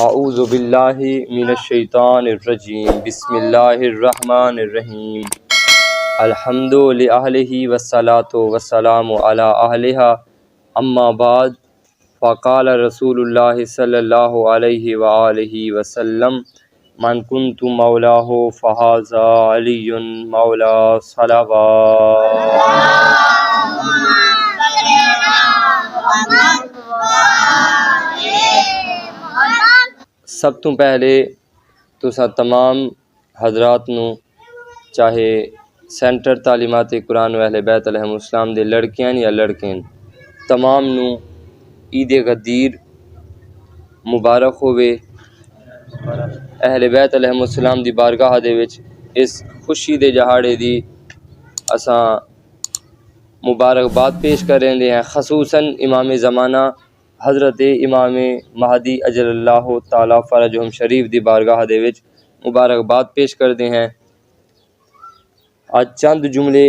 اعوذ باللہ من الشیطان الرجیم بسم اللہ الرحمن الرحیم الحمد لأہلہ والصلاة والسلام علی اہلہا اما بعد فقال رسول اللہ صلی اللہ علیہ وآلہ وسلم من کنت مولاہ فہذا علی مولا صلوات۔ سب تو پہلے تسا تمام حضرات نو چاہے سینٹر تعلیمات قرآن و اہل بیت علیہم السلام دے لڑکیاں یا لڑکے تمام نو عید غدیر مبارک ہوئے۔ اہل بیت علیہم السلام دی بارگاہ دے وچ اس خوشی دے جہاڑے دی اساں مبارکباد پیش کر رہے ہیں، خصوصاً امام زمانہ حضرت امام مہدی اجل اللہ تعالی فرجہم شریف دی بارگاہ دے وچ مبارکباد پیش کردے ہیں۔ آج چند جملے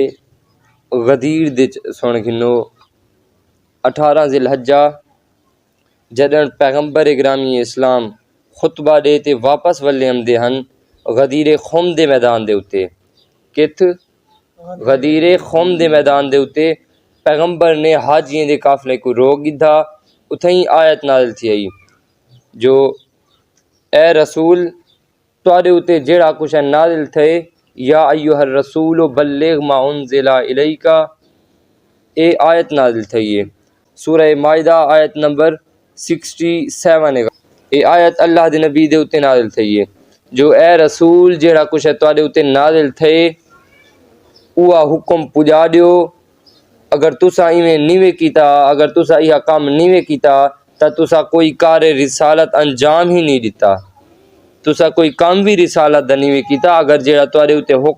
غدیر دے سن گھنو۔ 18 ذی الحجہ جدن پیغمبر گرامی اسلام خطبہ دے تے واپس ولے آمدے ہن غدیر خم دے میدان دے اتے، کت غدیر خم دے میدان دے اتے پیغمبر نے حاجیاں دے قافلے کو روک گدھا۔ اتھیں آیت نازل تھی آئی جو اے رسول تواڈے اتے جیڑا کچھ نازل تھے، یا ایھا الرسول بلغ ما انزل الیک، اے آیت نازل تھی ہے سورہ مائدہ آیت نمبر 67 ہے۔ اے آیت اللہ دے نبی دے اتے نازل تھی ہے جو اے رسول جیڑا کچھ تواڈے اتے نازل تھے اوہ حکم پجا دیو۔ اگر تسا ایویں نیویں کیتا، اگر تسا یہ کام نیویں کیتا تا تسا کوئی کار رسالت انجام ہی نہیں دیتا، تسا کوئی کام بھی رسالت دا نیویں کیتا۔ اگر جیڑا تواڈے اتے